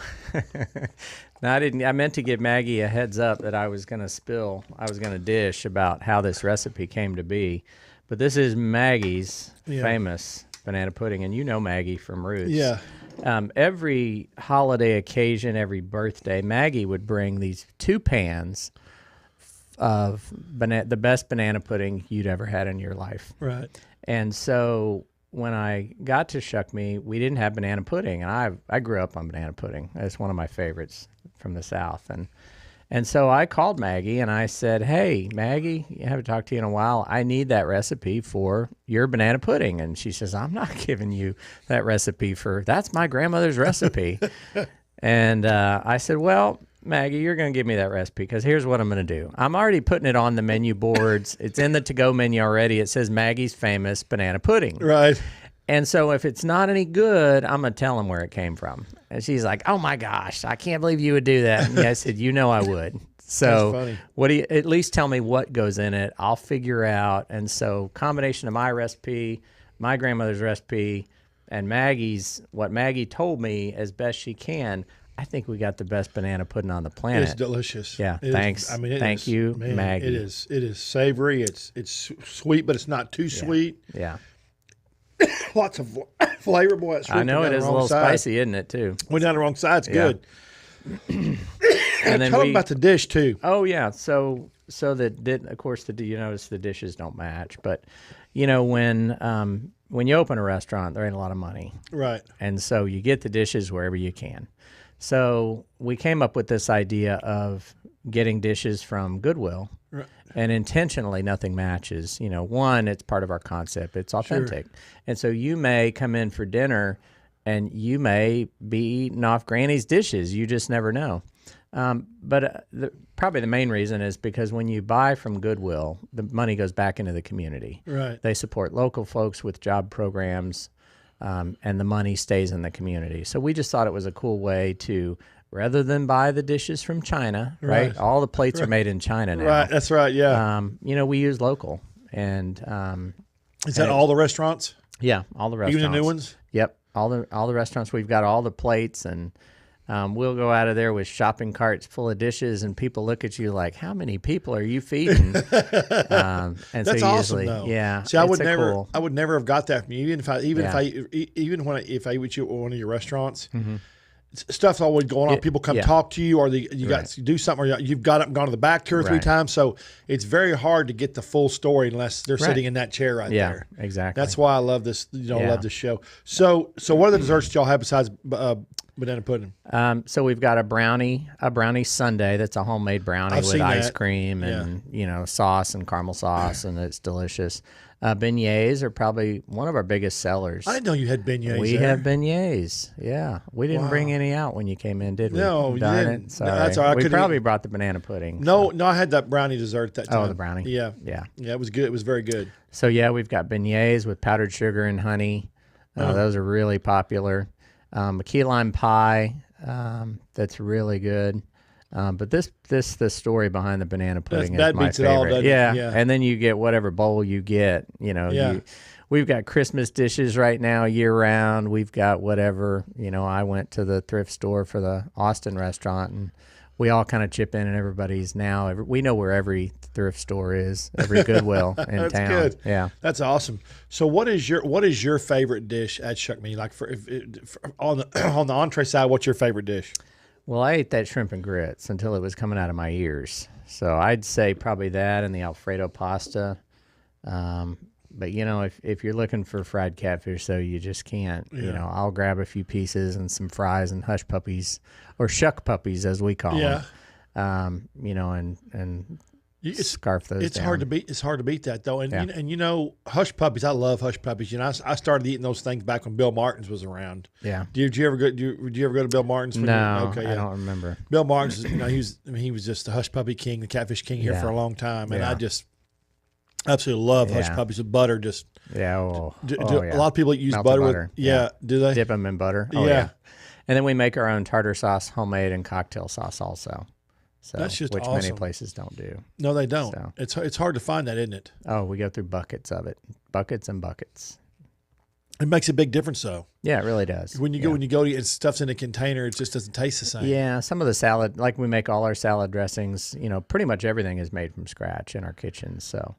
I didn't. I meant to give Maggie a heads up that I was going to dish about how this recipe came to be, but this is Maggie's famous banana pudding, and you know Maggie from Roots. Yeah. Every holiday occasion, every birthday, Maggie would bring these 2 pans of the best banana pudding you'd ever had in your life. Right. And so when I got to Shuck Me, we didn't have banana pudding, and I grew up on banana pudding. It's one of my favorites from the South, and so I called Maggie and I said, "Hey, Maggie, I haven't talked to you in a while. I need that recipe for your banana pudding." And she says, "I'm not giving you that recipe that's my grandmother's recipe." And I said, "Well, Maggie, you're going to give me that recipe because here's what I'm going to do. I'm already putting it on the menu boards. It's in the to-go menu already. It says Maggie's famous banana pudding." Right. And so if it's not any good, I'm going to tell them where it came from. And she's like, "Oh my gosh, I can't believe you would do that." And I said, "You know I would." So what do you, at least tell me what goes in it. I'll figure out. And so combination of my recipe, my grandmother's recipe, and what Maggie told me as best she can, I think we got the best banana pudding on the planet. It's delicious. Yeah, thanks. Thank you, Maggie. It is savory. It's sweet, but it's not too sweet. Yeah. Lots of flavor, boy. I know it is a little spicy, isn't it, too? Went down the wrong side. It's good. And then tell them about the dish, too. Oh, yeah. So of course, you notice the dishes don't match. But, when you open a restaurant, there ain't a lot of money. Right. And so you get the dishes wherever you can. So we came up with this idea of getting dishes from Goodwill. Right. And intentionally nothing matches. One, it's part of our concept. It's authentic. Sure. And so you may come in for dinner and you may be eating off Granny's dishes. You just never know. But probably the main reason is because when you buy from Goodwill, the money goes back into the community. Right. They support local folks with job programs, and the money stays in the community. So we just thought it was a cool way to, rather than buy the dishes from China, right? All the plates are made in China now. Right, that's right, yeah. We use local. And is that all the restaurants? Yeah, all the restaurants. Even the new ones? Yep, all the restaurants. We've got all the plates, and we'll go out of there with shopping carts full of dishes, and people look at you like, "How many people are you feeding?" And that's so awesome, though. Yeah. See, I would never have got that from you, if I eat you at one of your restaurants. Mm-hmm. Stuff's always going on. People come talk to you, or you got to do something, or you've got up and gone to the back 2 or 3 times. So it's very hard to get the full story unless they're sitting in that chair there. Yeah, exactly. That's why I love this. Love this show. So what are the desserts that y'all have besides Banana pudding. So we've got a brownie sundae that's a homemade brownie I've with seen ice that. cream and sauce and caramel sauce, and it's delicious. Beignets are probably one of our biggest sellers. I didn't know you had beignets. We there. have beignets. Yeah, we didn't bring Wow. any out when you came in, did we? No, you Darn didn't. it. Sorry. No, that's all right. I We couldn't probably eat- brought the banana pudding. No, I had that brownie dessert that time. Oh, the brownie. Yeah. Yeah. Yeah, it was good. It was very good. So yeah, we've got beignets with powdered sugar and honey. Those are really popular. A key lime pie, that's really good. But the story behind the banana pudding that is my beats it all, favorite. doesn't it? Yeah. Yeah. And then you get whatever bowl you get. Yeah. We've got Christmas dishes right now year round. We've got whatever. I went to the thrift store for the Austin restaurant, and we all kind of chip in, and everybody's now. We know where every thrift store is, every Goodwill in That's town. good. Yeah. That's awesome. So what is your favorite dish at Shuck Me? Like for on the entree side, what's your favorite dish? Well, I ate that shrimp and grits until it was coming out of my ears. So I'd say probably that and the Alfredo pasta. But if you're looking for fried catfish, though, you just can't. I'll grab a few pieces and some fries and hush puppies, or shuck puppies as we call them. And scarf those. It's down. hard to beat. It's hard to beat that though. And Yeah. hush puppies. I love hush puppies. I started eating those things back when Bill Martin's was around. Yeah. Did you ever go to Bill Martin's? No, Okay, I yeah. don't remember. Bill Martin's. He was just the hush puppy king, the catfish king here Yeah. for a long time, and Yeah. I just absolutely love hush Yeah. puppies with butter. Just Yeah. a lot of people use Melted butter butter. with. Yeah, do they? Dip them in butter. Oh, Yeah. yeah. And then we make our own tartar sauce, homemade, and cocktail sauce also. So That's just which many awesome. places don't do. No, they don't. So. It's hard to find that, isn't it? Oh, we go through buckets of it, buckets and buckets. It makes a big difference though. Yeah, it really does. When you go to and stuff's in a container, it just doesn't taste the same. Yeah, some of the salad, like we make all our salad dressings, pretty much everything is made from scratch in our kitchen. So,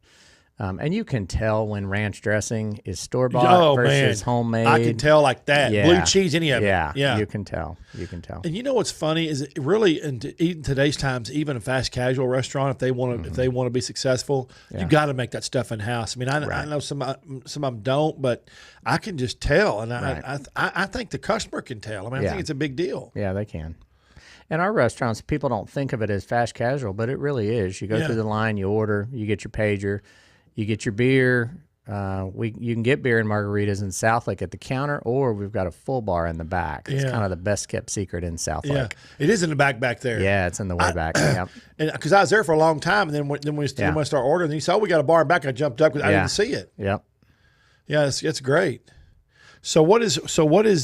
and you can tell when ranch dressing is store-bought versus homemade. I can tell like that. Yeah. Blue cheese, any of it. Yeah, Yeah. you can tell. You can tell. And you know what's funny is it really in today's times, even a fast casual restaurant, if they want to be successful, you got to make that stuff in house. I mean, I know some of them don't, but I can just tell, and I think the customer can tell. I mean, I think it's a big deal. Yeah, they can. And our restaurants, people don't think of it as fast casual, but it really is. You go through the line, you order, you get your pager, you get your beer. You can get beer and margaritas in Southlake at the counter, or we've got a full bar in the back. It's kind of the best kept secret in Southlake. Yeah, it is in the back there. Yeah, it's in the way back. Yeah. And because I was there for a long time, and then when we start ordering, he said, "Oh, we got a bar back." I jumped up because I didn't see it. Yep. Yeah, it's great. So what is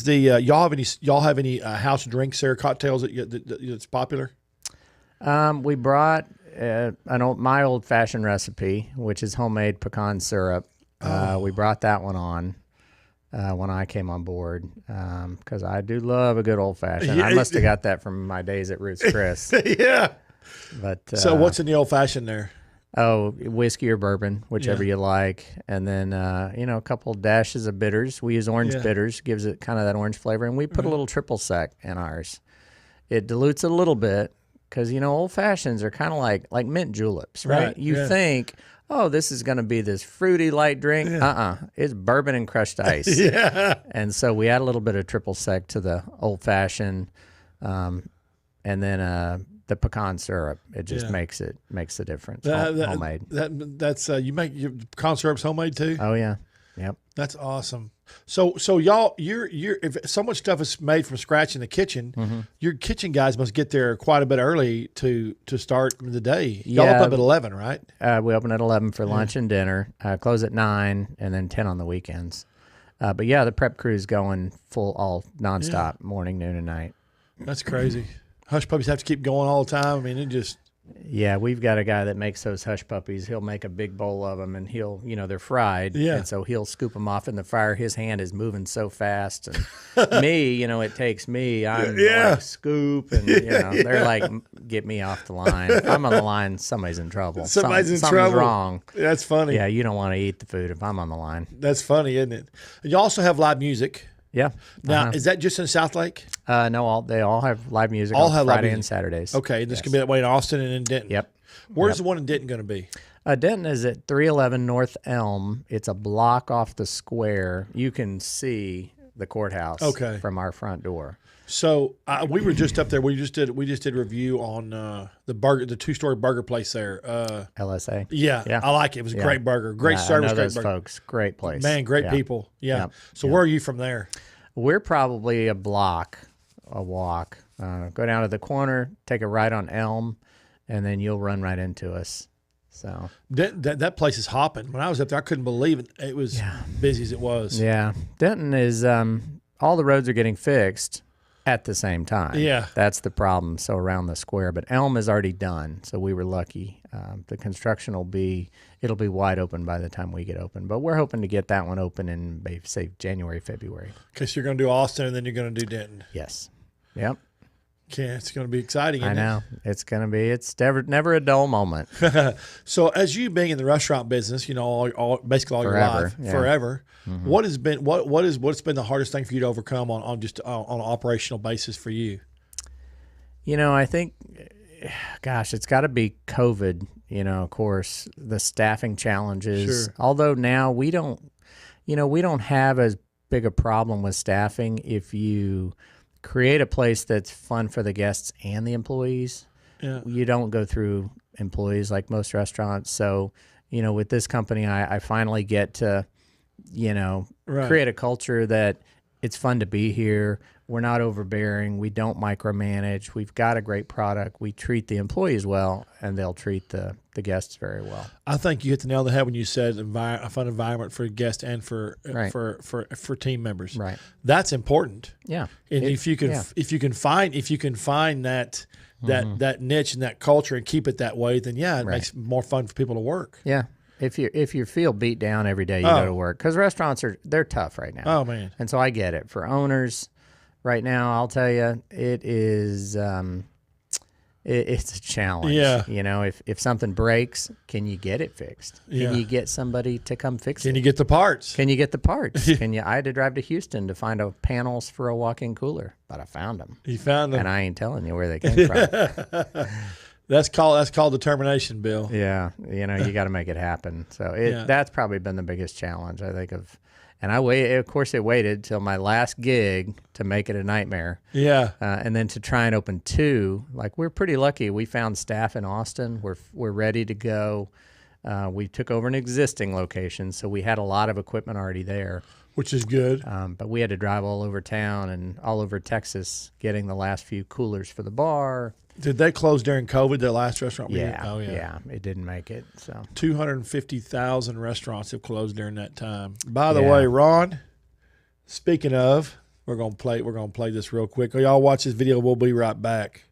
the y'all have any house drinks there, cocktails that's popular? We brought my old fashioned recipe, which is homemade pecan syrup. We brought that one on when I came on board because I do love a good old fashioned. I must have got that from my days at Ruth's Chris. Yeah. But So what's in the old fashioned there? Oh, whiskey or bourbon, whichever you like, and then a couple dashes of bitters. We use orange bitters, gives it kind of that orange flavor, and we put a little triple sec in ours. It dilutes it a little bit because old fashions are kind of like mint juleps, right? You think, oh, this is going to be this fruity light drink. It's bourbon and crushed ice. And so we add a little bit of triple sec to the old fashioned, and then the pecan syrup. It just makes the difference. Homemade. That's you make your pecan syrup's homemade too. Oh yeah, yep. That's awesome. So y'all, you're if so much stuff is made from scratch in the kitchen, your kitchen guys must get there quite a bit early to start the day. Y'all open up at 11, right? We open at 11 for lunch and dinner. Close at 9, and then 10 on the weekends. But yeah, the prep crew's going all nonstop, morning, noon, and night. That's crazy. Hush puppies have to keep going all the time. I mean, it just. Yeah, we've got a guy that makes those hush puppies. He'll make a big bowl of them, and he'll, they're fried. Yeah. And so he'll scoop them off in the fryer. His hand is moving so fast. And me, it takes me. I'm like, scoop, and, they're like, get me off the line. If I'm on the line, somebody's in trouble. Something's trouble. Wrong. That's funny. Yeah, you don't want to eat the food if I'm on the line. That's funny, isn't it? And you also have live music. Yeah. Now, is that just in Southlake? No, they all have live music All on have live Friday music. and Saturdays. Okay, and this can be that way in Austin and in Denton. Yep. Where's the one in Denton going to be? Denton is at 311 North Elm. It's a block off the square. You can see the courthouse from our front door. So we were just up there. We just did a review on the 2-story burger place there. LSA. Yeah, I like it. It was a great burger, great service, I know great those burger. folks. Great place. Man, great people. Yeah. Yep. So where are you from there? We're probably a walk. Go down to the corner, take a right on Elm, and then you'll run right into us. So that place is hopping. When I was up there, I couldn't believe it. It was busy as it was. Yeah, Denton is. All the roads are getting fixed at the same time. Yeah, that's the problem. So around the square, but Elm is already done. So we were lucky. The construction it'll be wide open by the time we get open. But we're hoping to get that one open in maybe say January, February. Because you're going to do Austin and then you're going to do Denton. Yes. Yep. Yeah, it's going to be exciting. I know. It's going to be. It's never a dull moment. So, as you being in the restaurant business, basically all your life, forever, what's been the hardest thing for you to overcome on an operational basis for you? I think, gosh, it's got to be COVID. Of course, the staffing challenges. Sure. Although now we don't have as big a problem with staffing if you create a place that's fun for the guests and the employees. Yeah. You don't go through employees like most restaurants. So, with this company, I finally get to, create a culture that it's fun to be here. We're not overbearing. We don't micromanage. We've got a great product. We treat the employees well, and they'll treat the guests very well. I think you hit the nail on the head when you said a fun environment for guests and for team members. Right. That's important. Yeah. And if you can find that that niche and that culture and keep it that way, then it makes it more fun for people to work. Yeah. If you feel beat down every day you go to work, because restaurants they're tough right now. Oh man. And so I get it. For owners right now, I'll tell you, it is it's a challenge. Yeah. If something breaks, can you get it fixed? Can you get somebody to come fix it? Can you get the parts? Can you get the parts? I had to drive to Houston to find panels for a walk-in cooler, but I found them. You found them, and I ain't telling you where they came from. That's called determination, Bill. Yeah, you got to make it happen. So that's probably been the biggest challenge I think of. And of course, it waited till my last gig to make it a nightmare. Yeah. And then to try and open 2, we're pretty lucky. We found staff in Austin. We're ready to go. We took over an existing location, so we had a lot of equipment already there. Which is good. But we had to drive all over town and all over Texas getting the last few coolers for the bar. Did they close during COVID, the last restaurant? Yeah, it didn't make it. So 250,000 restaurants have closed during that time. By the way, Ron, speaking of, we're gonna play this real quick. Y'all watch this video. We'll be right back.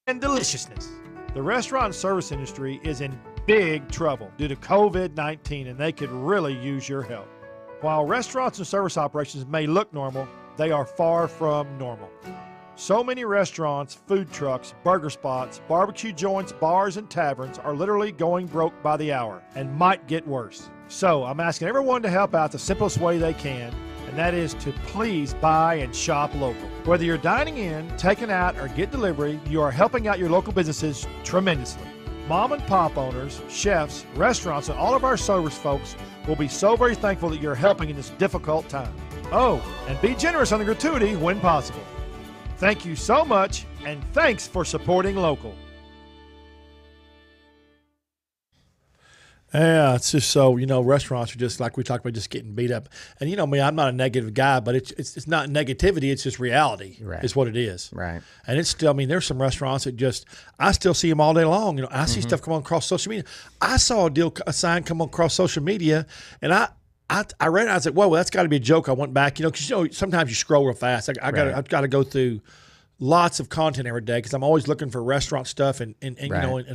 And deliciousness. The restaurant and service industry is in big trouble due to COVID-19, and they could really use your help. While restaurants and service operations may look normal, they are far from normal. So many restaurants, food trucks, burger spots, barbecue joints, bars, and taverns are literally going broke by the hour and might get worse. So I'm asking everyone to help out the simplest way they can, and that is to please buy and shop local. Whether you're dining in, taking out, or get delivery, you are helping out your local businesses tremendously. Mom and pop owners, chefs, restaurants, and all of our service folks will be so very thankful that you're helping in this difficult time. Oh, and be generous on the gratuity when possible. Thank you so much, and thanks for supporting local. Yeah, it's just so, restaurants are just like we talked about, just getting beat up. And me, I'm not a negative guy, but it's not negativity, it's just reality. Right. Is what it is. Right. And it's still, there's some restaurants that I still see them all day long. I see stuff come on across social media. I saw a sign come across social media, and I read it. I was like, whoa, well, that's got to be a joke. I went back, because sometimes you scroll real fast. I've got to go through lots of content every day because I'm always looking for restaurant stuff in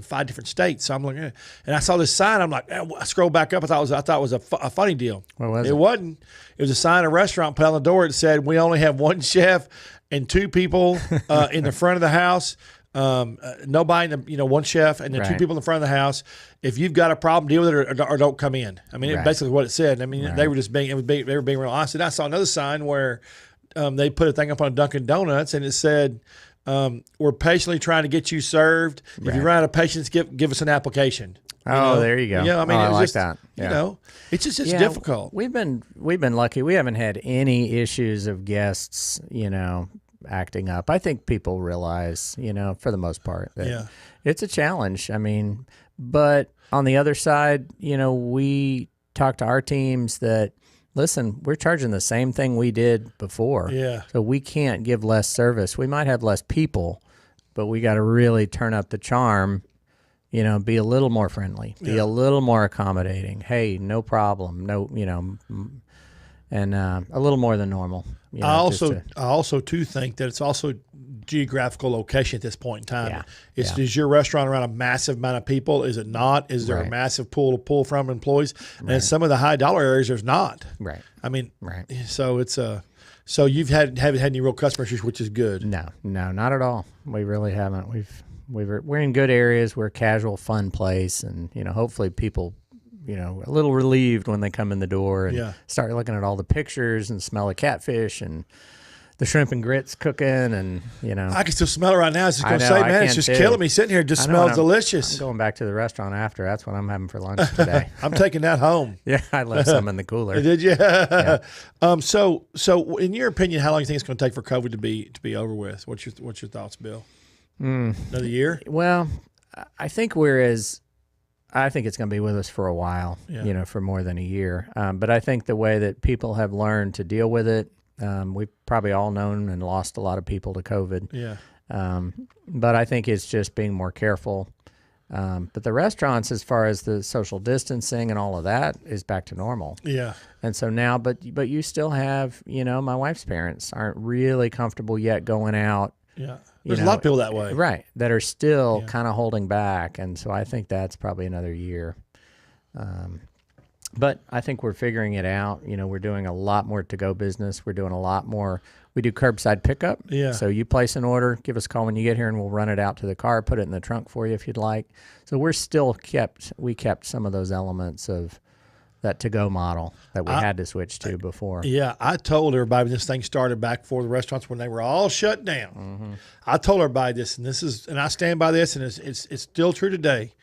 5 different states. So I'm looking, and I saw this sign. I'm like, I scrolled back up. I thought it was a funny deal. What was it? It wasn't. It was a sign a restaurant put on the door. It said, "We only have one chef and 2 people in the front of the house. Nobody, one chef and then 2 people in the front of the house. If you've got a problem, deal with it or don't come in." Basically what it said. They were just they were being real honest. And I saw another sign where they put a thing up on Dunkin' Donuts, and it said, We're patiently trying to get you served. If you run out of patience, give us an application. There you go. Yeah, I mean, I it's like just, that. Yeah. it's difficult. We've been lucky. We haven't had any issues of guests, acting up. I think people realize, for the most part, that it's a challenge. I mean, but on the other side, we talk to our teams that, listen, we're charging the same thing we did before. Yeah. So we can't give less service. We might have less people, but we got to really turn up the charm, be a little more friendly, be a little more accommodating. Hey, no problem. No, and a little more than normal. I also too think that it's also geographical location at this point in time. Is your restaurant around a massive amount of people? Is it not? Is there a massive pool to pull from employees? And in some of the high dollar areas, there's not. Right. I mean, so it's so you've haven't had any real customer issues, which is good. No, not at all. We really haven't. We're in good areas. We're a casual, fun place, and hopefully people, a little relieved when they come in the door and start looking at all the pictures and smell the catfish and the shrimp and grits cooking, and I can still smell it right now. I was just going to say, man, it's just killing me sitting here. It just smells delicious. I'm going back to the restaurant after. That's what I'm having for lunch today. I'm taking that home. Yeah, I left some in the cooler. Did you? So in your opinion, how long do you think it's going to take for COVID to be over with? What's your thoughts, Bill? Another year? Well, I think it's going to be with us for a while, for more than a year. But I think the way that people have learned to deal with it, we've probably all known and lost a lot of people to COVID. Yeah. But I think it's just being more careful. But the restaurants, as far as the social distancing and all of that, is back to normal. Yeah. And so now, but you still have, my wife's parents aren't really comfortable yet going out. Yeah. There's a lot of people that way. Right. That are still kind of holding back. And so I think that's probably another year. But I think we're figuring it out. We're doing a lot more to-go business. We're doing a lot more. We do curbside pickup. Yeah. So you place an order, give us a call when you get here, and we'll run it out to the car, put it in the trunk for you if you'd like. So we're still kept some of those elements of that to-go model that we had to switch to before. Yeah, I told everybody when this thing started back for the restaurants when they were all shut down. I told everybody this, and I stand by this, and it's still true today.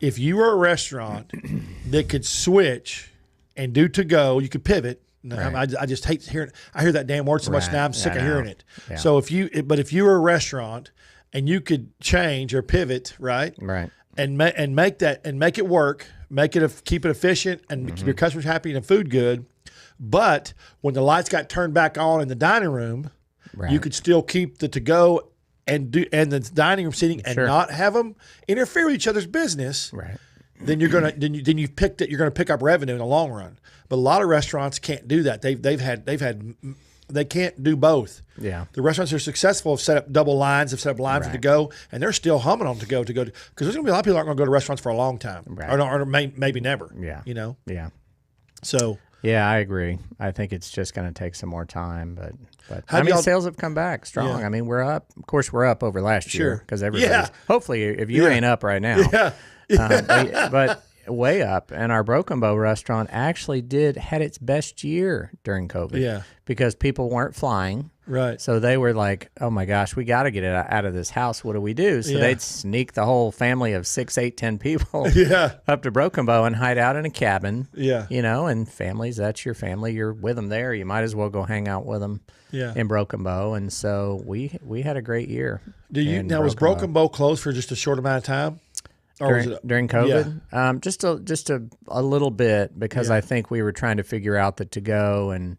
If you were a restaurant that could switch and do to-go, you could pivot. Right. I just hate hearing. I hear that damn word so much now. I'm sick of hearing it. Yeah. So if you were a restaurant and you could change or pivot, right, and make it work, keep it efficient, and keep your customers happy and the food good. But when the lights got turned back on in the dining room, you could still keep the to-go and the dining room seating and not have them interfere with each other's business. Right. Then you've picked it. You're going to pick up revenue in the long run. But a lot of restaurants can't do that. They can't do both. Yeah. The restaurants that are successful have set up double lines, have set up lines for to go, and they're still humming on to go because there's going to be a lot of people aren't going to go to restaurants for a long time, or maybe never. Yeah. Yeah. So. Yeah, I agree. I think it's just going to take some more time, but I mean, sales have come back strong. Yeah. I mean, we're up. Of course, we're up over last year because everybody's. Yeah. Hopefully, if you ain't up right now, but way up. And our Broken Bow restaurant actually had its best year during COVID. Yeah, because people weren't flying. Right. So they were like, oh my gosh, we got to get it out of this house. What do we do? So they'd sneak the whole family of 6, 8, 10 people up to Broken Bow and hide out in a cabin. Yeah. And families, that's your family. You're with them there. You might as well go hang out with them in Broken Bow. And so we had a great year. Was Broken Bow closed for just a short amount of time? During COVID? Just a little bit because I think we were trying to figure out the to-go and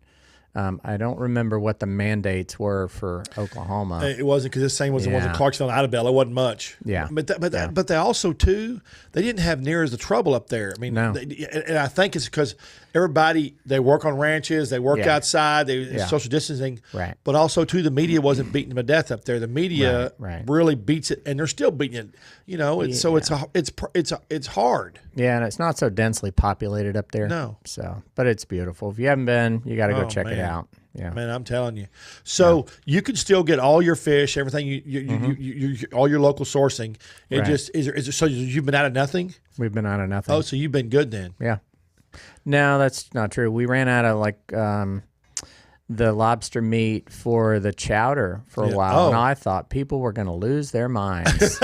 I don't remember what the mandates were for Oklahoma. It wasn't because the same was the ones in Clarksville and Idabel. It wasn't much. Yeah. But they also, too, they didn't have near as the trouble up there. I mean, no. And I think it's because everybody, they work on ranches, they work outside, social distancing. Right. But also, too, the media wasn't beating them to death up there. The media really beats it, and they're still beating it. So it's hard. Yeah, and it's not so densely populated up there. No. So, but it's beautiful. If you haven't been, you got to go check it out. Yeah, man, I'm telling you. So you can still get all your fish, everything you all your local sourcing. It just is it so you've been out of nothing? We've been out of nothing. Oh, so you've been good then? Yeah. No, that's not true. We ran out of the lobster meat for the chowder for a while, Oh. and I thought people were going to lose their minds.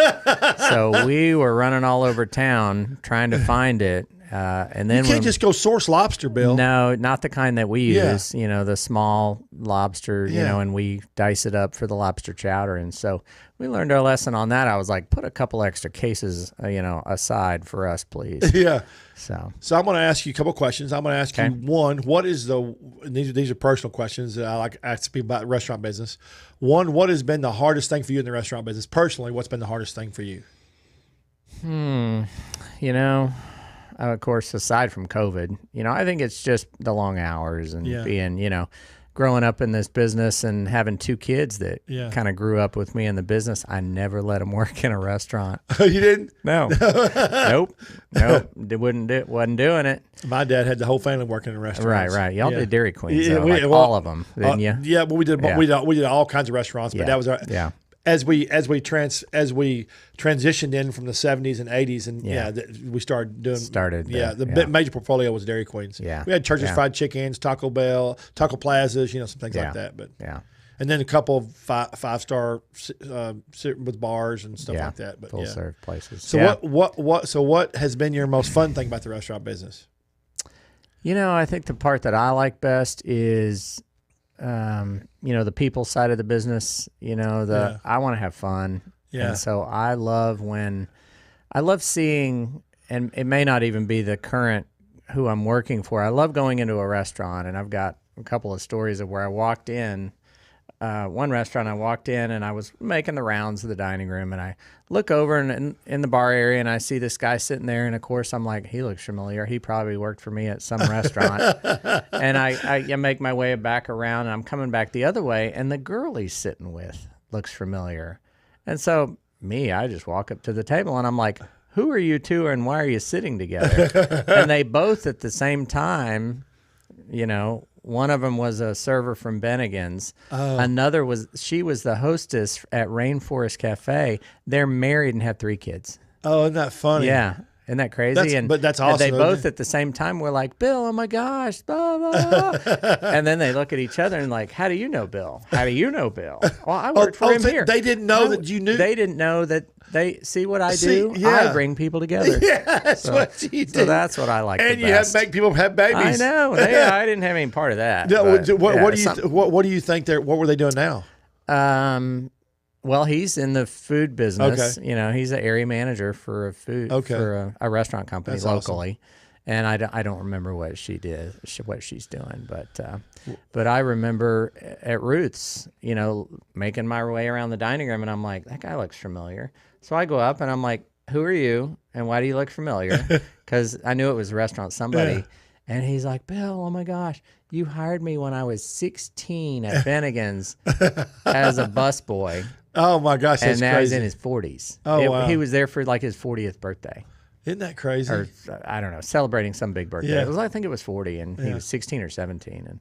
So we were running all over town trying to find it, and then You can't just go source lobster, Bill. no, not the kind that we Yeah. use. You know, the small lobster. You Yeah. know, and we dice it up for the lobster chowder, and so we learned our lesson on that. I was like, put a couple extra cases, aside for us, please. Yeah. So So I'm going to ask you a couple questions. I'm going to ask you one. What is these are personal questions that I like to ask people about the restaurant business. One, what has been the hardest thing for you in the restaurant business personally? What's been the hardest thing for you? Of course, aside from COVID, I think it's just the long hours and being, growing up in this business and having two kids that kind of grew up with me in the business. I never let them work in a restaurant. You didn't? No. Nope. They wasn't doing it. My dad had the whole family working in restaurants. Right. Y'all did Dairy Queens, Yeah, though, all of them, didn't you? Yeah, but we did all kinds of restaurants. But that was our As we transitioned in from the 70s and 80s, and we started doing major portfolio was Dairy Queens. Yeah, we had Church's Fried Chickens, Taco Bell, Taco Plazas, some things like that. But and then a couple of five-star with bars and stuff like that. But full serve places. So what has been your most fun thing about the restaurant business? I think the part that I like best is the people side of the business, I want to have fun. Yeah. And so I love seeing, and it may not even be the current who I'm working for. I love going into a restaurant, and I've got a couple of stories of where I walked in. One restaurant I walked in, and I was making the rounds of the dining room, and I look over in the bar area, and I see this guy sitting there, and of course I'm like, he looks familiar. He probably worked for me at some restaurant. And I make my way back around, and I'm coming back the other way, and the girl he's sitting with looks familiar. And so I just walk up to the table, and I'm like, who are you two, and why are you sitting together? And they both at the same time, one of them was a server from Bennigan's. Oh. Another was the hostess at Rainforest Cafe. They're married and have 3 kids. Oh, isn't that funny? Yeah. Isn't that crazy? But that's awesome. And they both at the same time were like, Bill, oh my gosh, blah, blah. And then they look at each other and like, how do you know Bill? How do you know Bill? Well, I worked for him here. They didn't know that you knew. They didn't know that they see what I do. I bring people together. Yeah, that's what you do. So that's what I like and the best. And you make people have babies. I know. I didn't have any part of that. What do you think what were they doing now? Well, he's in the food business. Okay. He's an area manager for a restaurant company locally. Awesome. And I don't remember what she did, what she's doing, but I remember at Ruth's, making my way around the dining room, and I'm like, that guy looks familiar. So I go up and I'm like, who are you, and why do you look familiar? Because I knew it was a restaurant somebody. Yeah. And he's like, Bill, oh my gosh, you hired me when I was 16 at Bennigan's as a busboy. Oh my gosh, that's and now crazy. He's in his 40s. Oh, wow. He was there for like his 40th birthday. Isn't that crazy? Or I don't know, celebrating some big birthday. Yeah. I think it was 40, and he was 16 or 17. And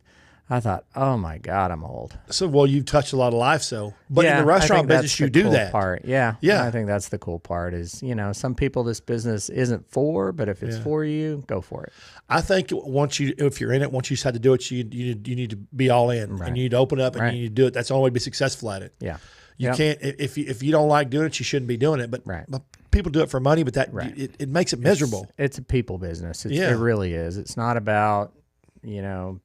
I thought, oh my God, I'm old. So, you've touched a lot of life, but in the restaurant business, you do that. Part. Yeah. I think that's the cool part is, some people this business isn't for, but if it's for you, go for it. I think if you're in it, once you decide to do it, you need to be all in, and you need to open up, and you need to do it. That's the only way to be successful at it. Yeah. You can't, if you don't like doing it, you shouldn't be doing it. But people do it for money, but it makes it miserable. It's a people business. It really is. It's not about, you'll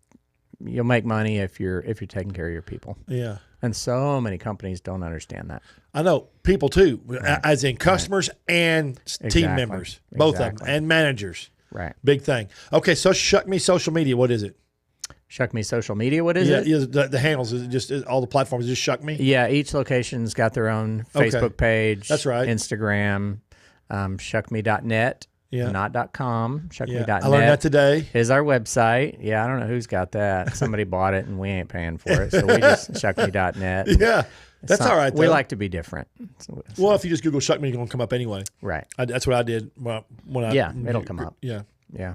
make money if you're taking care of your people. Yeah. And so many companies don't understand that. I know people too, as in customers and team members, both of them, and managers. Right. Big thing. Okay, so Shuck Me social media, what is it? Shuck Me social media, what is it? Yeah, the handles, is it just all the platforms, just Shuck Me? Yeah, each location's got their own Facebook page. That's right. Instagram, shuckme.net. Yeah. Not .com, shuckme.net. I learned that today. Is our website. Yeah, I don't know who's got that. Somebody bought it and we ain't paying for it. So we just shuckme.net. Yeah, that's all right, though. We like to be different. Well, if you just Google Shuck Me, it's going to come up anyway. Right. That's what I did it'll come up. Yeah. Yeah.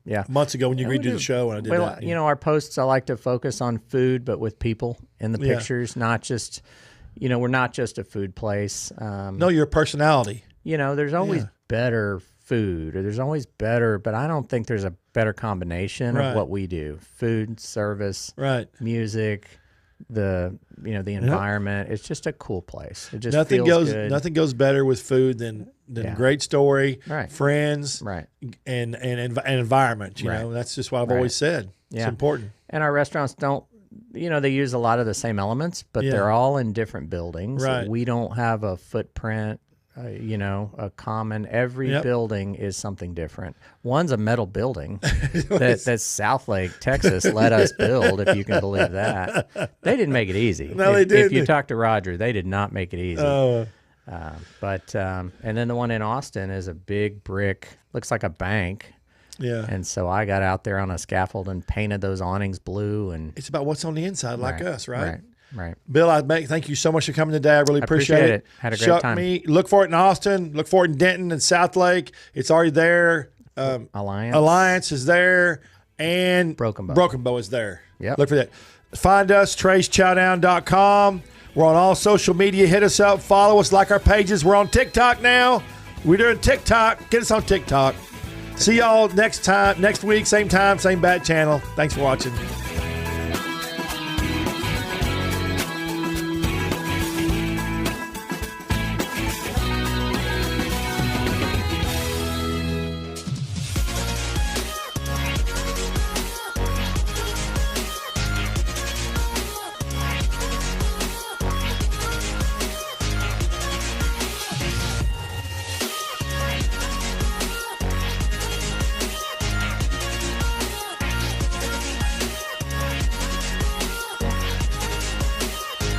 Yeah. Months ago when you agreed to do the show, and I did that. Our posts, I like to focus on food, but with people in the pictures, not just, we're not just a food place. No, you're a personality. There's always better food, or there's always better, but I don't think there's a better combination Right. of what we do: food, service, Right. music, the environment. It's just a cool place. It just Nothing feels goes good. nothing goes better with food than Yeah. great story, Right. friends, Right. and environment. You know, Right. that's just what I've Right. always said. It's Yeah. important. And our restaurants don't, they use a lot of the same elements, but Yeah. they're all in different buildings. Right. We don't have a footprint, a common. Every Yep. building is something different. One's a metal building that Southlake, Texas, let us build, if you can believe that. They didn't make it easy. No, they If didn't. you talk to Roger, they did not make it easy. And then the one in Austin is a big brick, looks like a bank. Yeah. And so I got out there on a scaffold and painted those awnings blue. And It's about what's on the inside, like us, right? Right. Bill, thank you so much for coming today. I really appreciate appreciate it. it. Had a great Shuck time. Me. Look for it in Austin. Look for it in Denton and Southlake. It's already there. Alliance is there. And Broken Bow. is there. Yep. Look for that. Find us, TreyChowdown.com. We're on all social media. Hit us up. Follow us. Like our pages. We're on TikTok now. We're doing TikTok. Get us on TikTok. See y'all next week. Same time, same bat channel. Thanks for watching.